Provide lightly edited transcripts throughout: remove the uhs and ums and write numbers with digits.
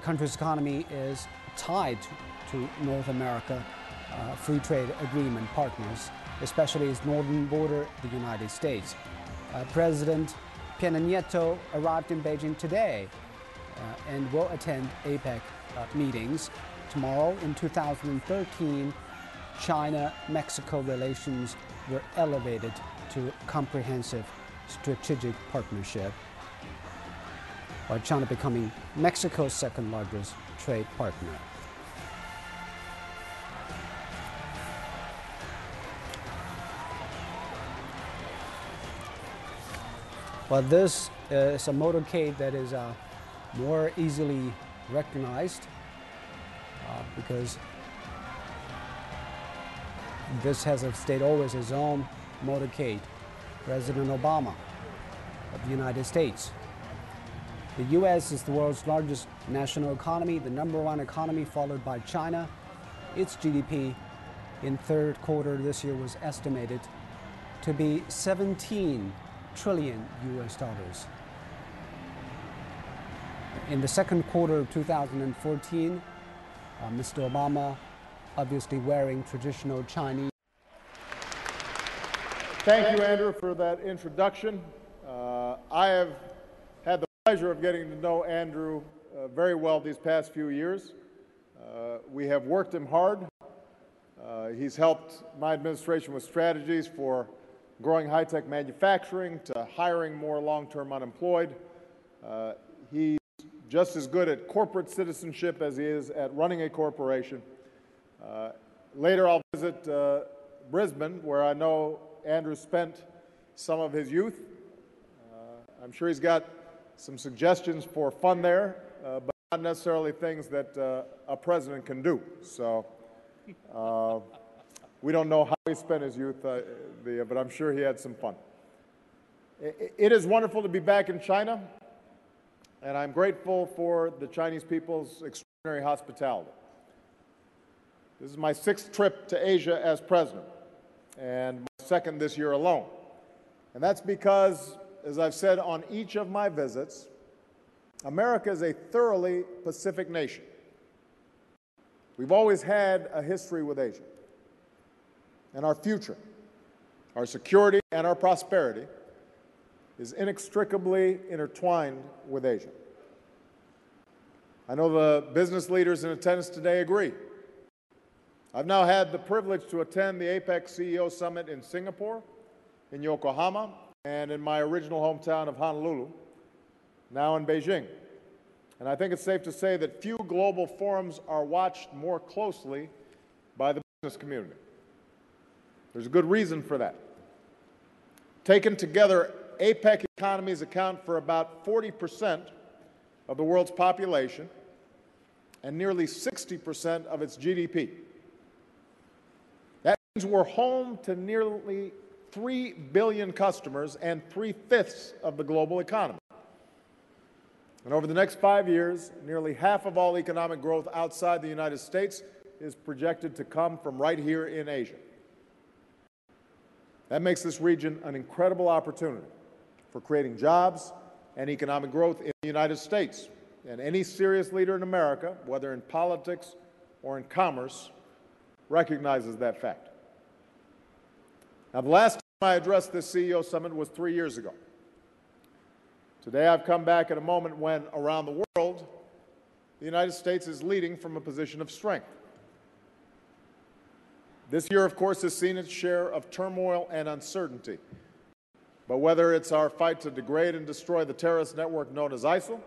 the country's economy is tied to North America free trade agreement partners, especially its northern border, the United States. President Peña Nieto arrived in Beijing today and will attend Apec meetings. Tomorrow, in 2013, China-Mexico relations were elevated to comprehensive strategic partnership, while China becoming Mexico's second largest trade partner. Well, this is a motorcade that is more easily recognized because this has stayed always his own motorcade, President Obama of the United States. The U.S. is the world's largest national economy, the #1 economy, followed by China. Its GDP in third quarter this year was estimated to be 17 trillion US dollars. In the second quarter of 2014, Mr. Obama obviously wearing traditional Chinese. Thank you, Andrew, for that introduction. I have had the pleasure of getting to know Andrew very well these past few years. We have worked him hard. He's helped my administration with strategies for growing high-tech manufacturing to hiring more long-term unemployed. He's just as good at corporate citizenship as he is at running a corporation. Later I'll visit Brisbane, where I know Andrew spent some of his youth. I'm sure he's got some suggestions for fun there, but not necessarily things that a president can do. So we don't know how he spent his youth, but I'm sure he had some fun. It is wonderful to be back in China, and I'm grateful for the Chinese people's extraordinary hospitality. This is my 6th trip to Asia as president, and my 2nd this year alone. And that's because, as I've said on each of my visits, America is a thoroughly Pacific nation. We've always had a history with Asia. And our future, our security, and our prosperity is inextricably intertwined with Asia. I know the business leaders in attendance today agree. I've now had the privilege to attend the Apec CEO Summit in Singapore, in Yokohama, and in my original hometown of Honolulu, now in Beijing. And I think it's safe to say that few global forums are watched more closely by the business community. There's a good reason for that. Taken together, APEC economies account for about 40% of the world's population and nearly 60% of its GDP. That means we're home to nearly 3 billion customers and 3/5 of the global economy. And over the next 5 years, nearly half of all economic growth outside the United States is projected to come from right here in Asia. That makes this region an incredible opportunity for creating jobs and economic growth in the United States. And any serious leader in America, whether in politics or in commerce, recognizes that fact. Now, the last time I addressed this CEO Summit was 3 years ago. Today, I've come back at a moment when, around the world, the United States is leading from a position of strength. This year, of course, has seen its share of turmoil and uncertainty. But whether it's our fight to degrade and destroy the terrorist network known as ISIL,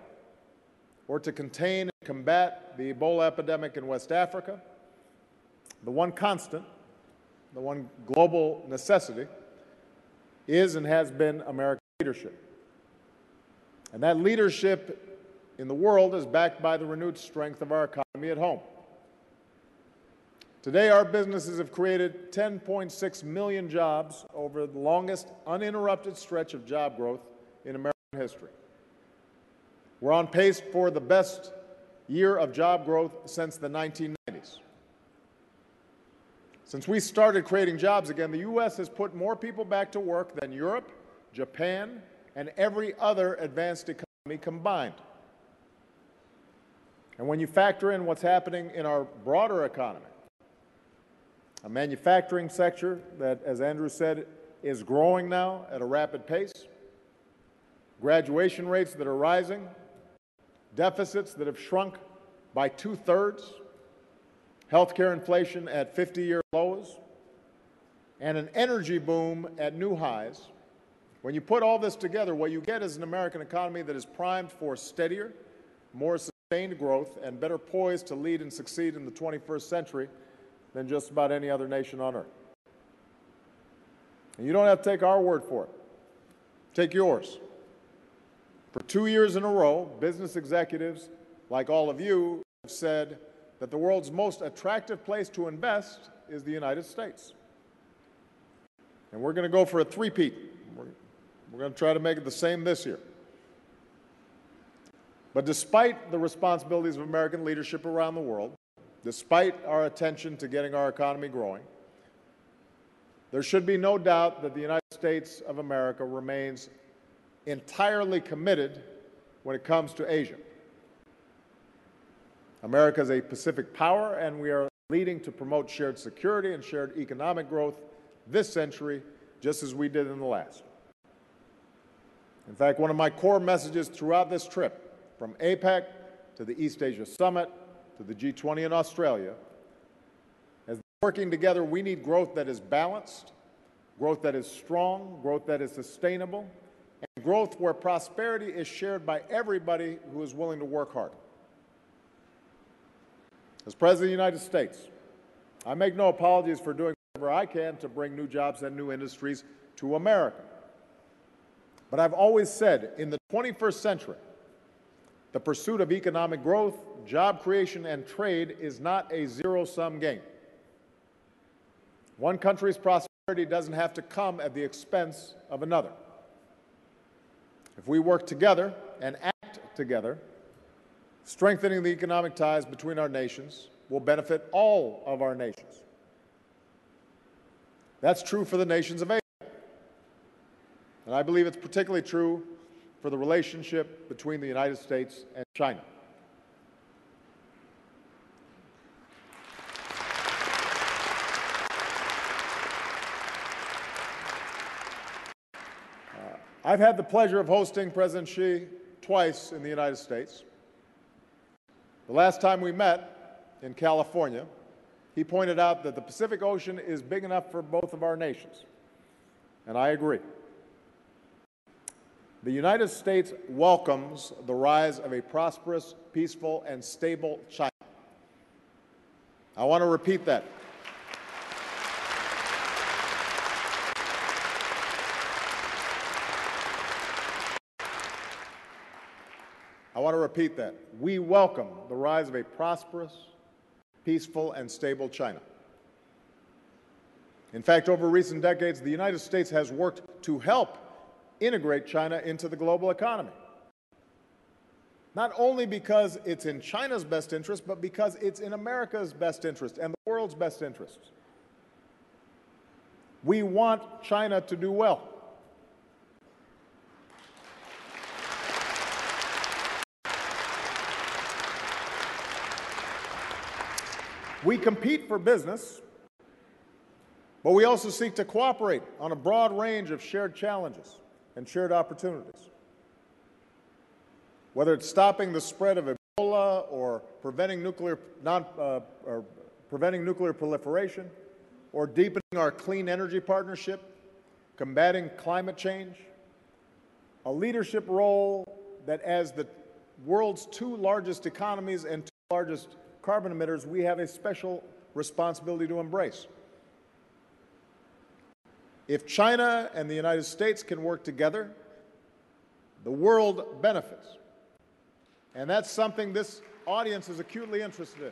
or to contain and combat the Ebola epidemic in West Africa, the one constant, the one global necessity, is and has been American leadership. And that leadership in the world is backed by the renewed strength of our economy at home. Today, our businesses have created 10.6 million jobs over the longest uninterrupted stretch of job growth in American history. We're on pace for the best year of job growth since the 1990s. Since we started creating jobs again, the U.S. has put more people back to work than Europe, Japan, and every other advanced economy combined. And when you factor in what's happening in our broader economy, a manufacturing sector that, as Andrew said, is growing now at a rapid pace, graduation rates that are rising, deficits that have shrunk by 2/3, healthcare inflation at 50-year lows, and an energy boom at new highs. When you put all this together, what you get is an American economy that is primed for steadier, more sustained growth, and better poised to lead and succeed in the 21st century than just about any other nation on earth. And you don't have to take our word for it. Take yours. For 2 years in a row, business executives, like all of you, have said that the world's most attractive place to invest is the United States. And we're going to go for a three-peat. We're going to try to make it the same this year. But despite the responsibilities of American leadership around the world, despite our attention to getting our economy growing, there should be no doubt that the United States of America remains entirely committed when it comes to Asia. America is a Pacific power, and we are leading to promote shared security and shared economic growth this century, just as we did in the last. In fact, one of my core messages throughout this trip, from Apec to the East Asia Summit to the G20 in Australia, as working together, we need growth that is balanced, growth that is strong, growth that is sustainable, and growth where prosperity is shared by everybody who is willing to work hard. As President of the United States, I make no apologies for doing whatever I can to bring new jobs and new industries to America. But I've always said, in the 21st century, the pursuit of economic growth, job creation, and trade is not a zero-sum game. One country's prosperity doesn't have to come at the expense of another. If we work together and act together, strengthening the economic ties between our nations will benefit all of our nations. That's true for the nations of Asia. And I believe it's particularly true for the relationship between the United States and China. I've had the pleasure of hosting President Xi twice in the United States. The last time we met in California, he pointed out that the Pacific Ocean is big enough for both of our nations, and I agree. The United States welcomes the rise of a prosperous, peaceful, and stable China. I want to repeat that. I want to repeat that. We welcome the rise of a prosperous, peaceful, and stable China. In fact, over recent decades, the United States has worked to help integrate China into the global economy. Not only because it's in China's best interest, but because it's in America's best interest and the world's best interests. We want China to do well. We compete for business, but we also seek to cooperate on a broad range of shared challenges and shared opportunities. Whether it's stopping the spread of Ebola or preventing nuclear proliferation, or deepening our clean energy partnership, combating climate change, a leadership role that, as the world's two largest economies and two largest carbon emitters, we have a special responsibility to embrace. If China and the United States can work together, the world benefits. And that's something this audience is acutely interested in.